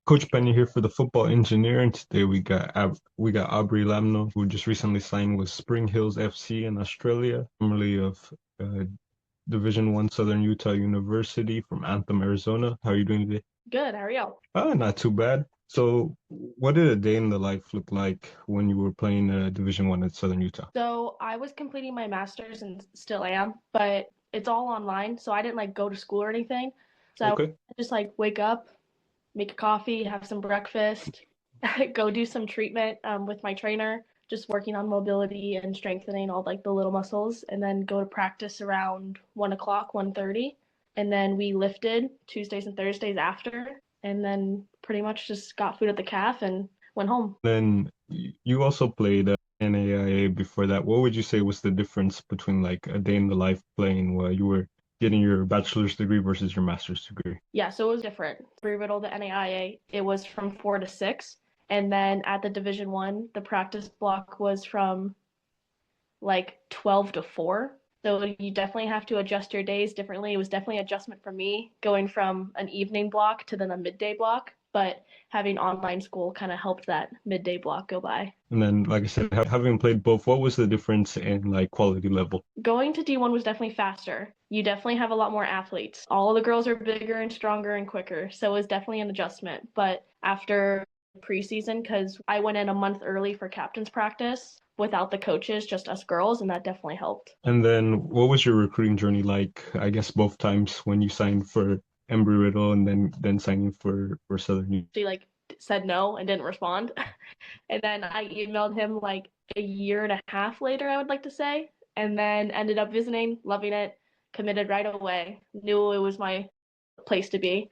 Coach Peña here for the football engineer, and today we got Aubrie Labno, who just recently signed with Spring Hills FC in Australia, formerly of uh, Division One Southern Utah University from Anthem, Arizona. How are you doing today? Good. How are you? Not too bad. So, what did a day in the life look like when you were playing Division One at Southern Utah? So I was completing my master's and still am, but it's all online, so I didn't like go to school or anything. So I Okay. just like wake up, make a coffee, have some breakfast, go do some treatment with my trainer, just working on mobility and strengthening all like the little muscles, and then go to practice around 1 o'clock, 1:30, and then we lifted Tuesdays and Thursdays after, and then pretty much just got food at the calf and went home. Then you also played NAIA before that. What would you say was the difference between like a day in the life playing while you were getting your bachelor's degree versus your master's degree? Yeah, so it was different. Pre-riddle, the NAIA, it was from 4 to 6, and then at the Division One, the practice block was from like 12 to 4. So you definitely have to adjust your days differently. It was definitely adjustment for me going from an evening block to then a midday block, but having online school kind of helped that midday block go by. And then, like I said, having played both, what was the difference in like quality level? Going to D1 was definitely faster. You definitely have a lot more athletes. All the girls are bigger and stronger and quicker, so it was definitely an adjustment. But after preseason, because I went in a month early for captain's practice without the coaches, just us girls, and that definitely helped. And then, what was your recruiting journey like? I guess both times when you signed for Embry-Riddle and then signing for Southern Utah. She like said no and didn't respond, and then I emailed him like a year and a half later, I would like to say, and then ended up visiting, loving it, committed right away, knew it was my place to be.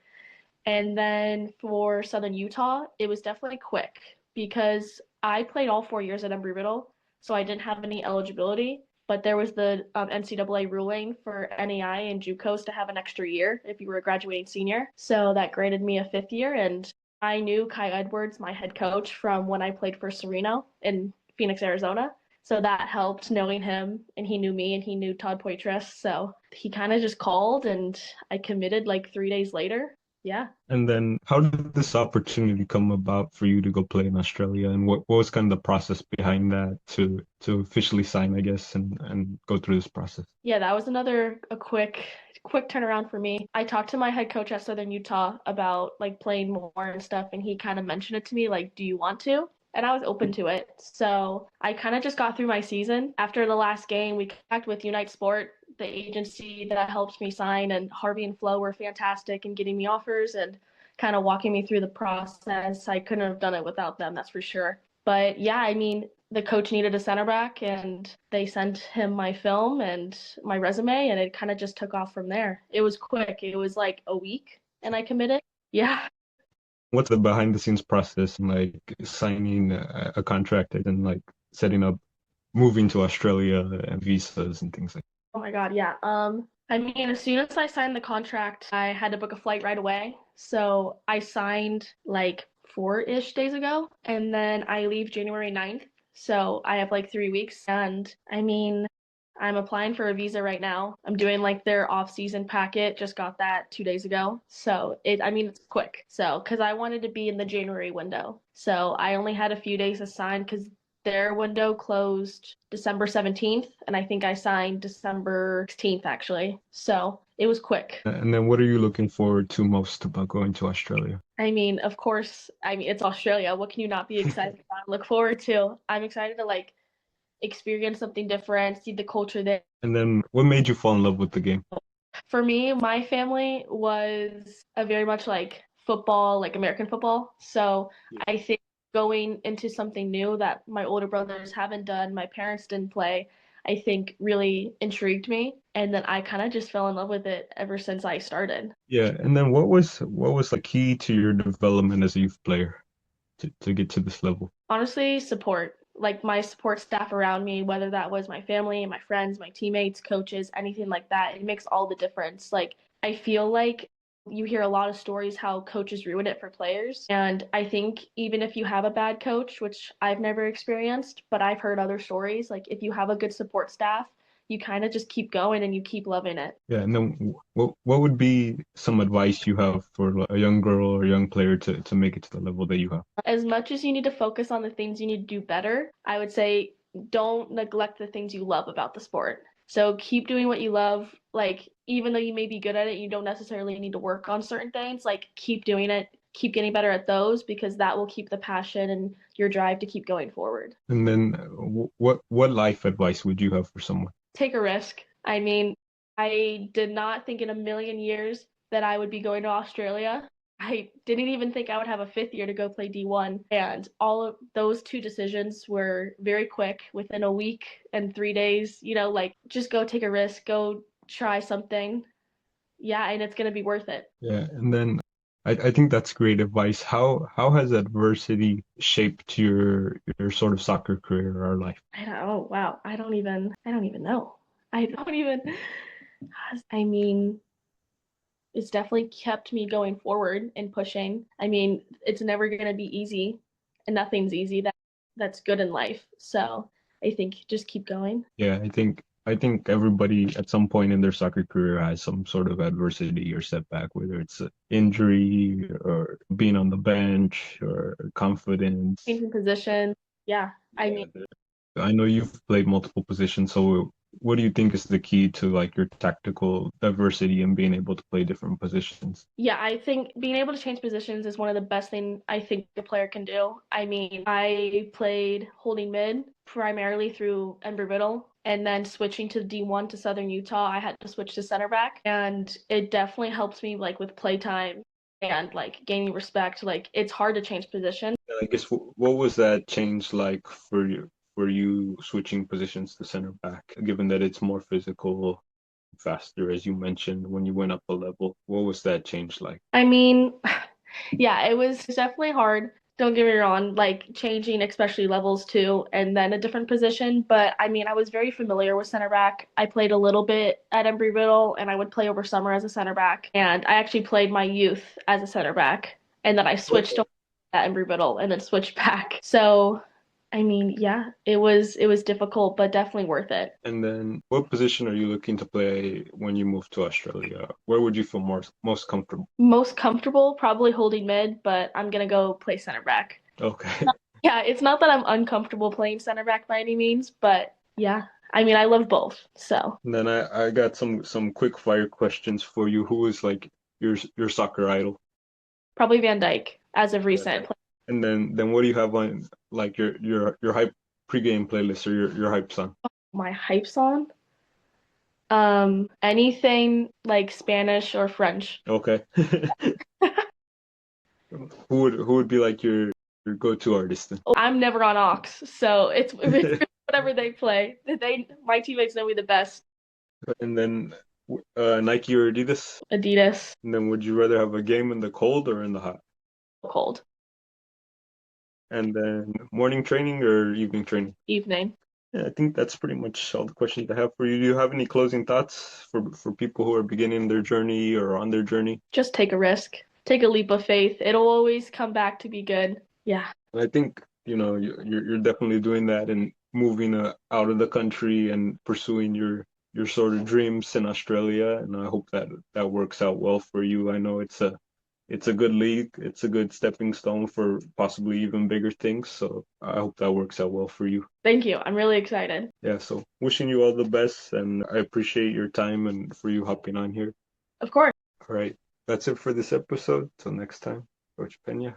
And then for Southern Utah, it was definitely quick because I played all 4 years at Embry-Riddle, so I didn't have any eligibility. But there was the NCAA ruling for NAI and JUCOs to have an extra year if you were a graduating senior. So that graded me a fifth year, and I knew Kai Edwards, my head coach, from when I played for Sereno in Phoenix, Arizona. So that helped knowing him, and he knew me, and he knew Todd Poitras. So he kind of just called, and I committed like 3 days later. Yeah. And then, how did this opportunity come about for you to go play in Australia? And what was kind of the process behind that to officially sign, I guess, and go through this process? Yeah, that was another a quick turnaround for me. I talked to my head coach at Southern Utah about like playing more and stuff, and he kind of mentioned it to me like, "Do you want to?" And I was open to it. So I kind of just got through my season. After the last game, we connected with Unite Sport, the agency that helped me sign, and Harvey and Flo were fantastic in getting me offers and kind of walking me through the process. I couldn't have done it without them, that's for sure. But yeah, I mean, the coach needed a center back, and they sent him my film and my resume, and it kind of just took off from there. It was quick. It was like a week and I committed. Yeah. What's the behind the scenes process and like signing a contract and like setting up moving to Australia and visas and things like Oh my God, yeah. I mean, as soon as I signed the contract, I had to book a flight right away. So I signed like 4-ish days ago, and then I leave January 9th. So I have like 3 weeks. And I mean, I'm applying for a visa right now. I'm doing like their off-season packet, just got that 2 days ago. So I mean, it's quick. So, because I wanted to be in the January window. So I only had a few days to sign because their window closed December 17th, and I think I signed December 16th actually. So it was quick. that. And then what are you looking forward to most about going to Australia? I mean, of course, I mean, it's Australia. What can you not be excited about? Look forward to. I'm excited to like experience something different, see the culture there. And then what made you fall in love with the game? For me, my family was a very much like football, like American football. So I think going into something new that my older brothers haven't done, my parents didn't play, I think really intrigued me. And then I kind of just fell in love with it ever since I started. Yeah, and then what was like key to your development as a youth player to get to this level? Honestly, support. Like my support staff around me, whether that was my family, my friends, my teammates, coaches, anything like that, it makes all the difference. Like I feel like you hear a lot of stories how coaches ruin it for players. And I think even if you have a bad coach, which I've never experienced, but I've heard other stories, like if you have a good support staff, you kind of just keep going and you keep loving it. Yeah, and then what would be some advice you have for like, a young girl or a young player to make it to the level that you have? As much as you need to focus on the things you need to do better, I would say don't neglect the things you love about the sport. So keep doing what you love. Like, even though you may be good at it, you don't necessarily need to work on certain things. Like, keep doing it, keep getting better at those because that will keep the passion and your drive to keep going forward. And then what life advice would you have for someone? Take a risk. I mean, I did not think in a million years that I would be going to Australia. I didn't even think I would have a fifth year to go play D1. And all of those two decisions were very quick within a week and 3 days. Like just go take a risk, go try something. Yeah, and it's going to be worth it. Yeah, and then I think that's great advice. How has adversity shaped your sort of soccer career or life? I don't, oh, wow. I don't even know. I don't even, I mean, it's definitely kept me going forward and pushing. I mean, it's never going to be easy, and nothing's easy. That's good in life. So I think just keep going. Yeah, I think everybody at some point in their soccer career has some sort of adversity or setback, whether it's an injury or being on the bench or confidence. Changing position. Yeah. I Yeah, mean, I know you've played multiple positions, so what do you think is the key to like your tactical diversity and being able to play different positions? yeah, I think being able to change positions is one of the best things I think a player can do. I mean, I played holding mid primarily through Embry-Riddle, and then switching to D1 to Southern Utah, I had to switch to center back, and it definitely helps me like with play time and like gaining respect. Like it's hard to change position. And I guess what was that change like for you switching positions to center back, given that it's more physical, faster, as you mentioned, when you went up a level? What was that change like? I mean, yeah, it was definitely hard. Don't get me wrong, like changing especially levels too, and then a different position. But I mean, I was very familiar with center back. I played a little bit at Embry-Riddle, and I would play over summer as a center back. And I actually played my youth as a center back, and then I switched Okay. over at Embry-Riddle, and then switched back. So, I mean, yeah, it was difficult, but definitely worth it. And then what position are you looking to play when you move to Australia? Where would you feel most comfortable? Most comfortable, probably holding mid, but I'm gonna go play center back. Okay. Yeah, it's not that I'm uncomfortable playing center back by any means, but yeah, I mean, I love both. So And then I got some quick fire questions for you. Who is like your soccer idol? probably Van Dyke as of Van recent. Dijk. And then what do you have on like your hype pregame playlist or your hype song? My hype song, anything like Spanish or French. Okay. Who would be like your go-to artist then? I'm never on aux, so it's whatever they play. My teammates know me the best. And then Nike or Adidas? Adidas, And then would you rather have a game in the cold or in the hot? cold And then morning training or evening training? evening. Yeah, I think that's pretty much all the questions I have for you. Do you have any closing thoughts for people who are beginning their journey or on their journey? Just take a risk. Take a leap of faith. It'll always come back to be good. Yeah. And I think, you're definitely doing that and moving out of the country and pursuing your sort of dreams in Australia. And I hope that works out well for you. I know it's a good league. It's a good stepping stone for possibly even bigger things. So I hope that works out well for you. Thank you. I'm really excited. Yeah, so wishing you all the best, and I appreciate your time and for you hopping on here. Of course. All right, that's it for this episode. Till next time, Coach Peña.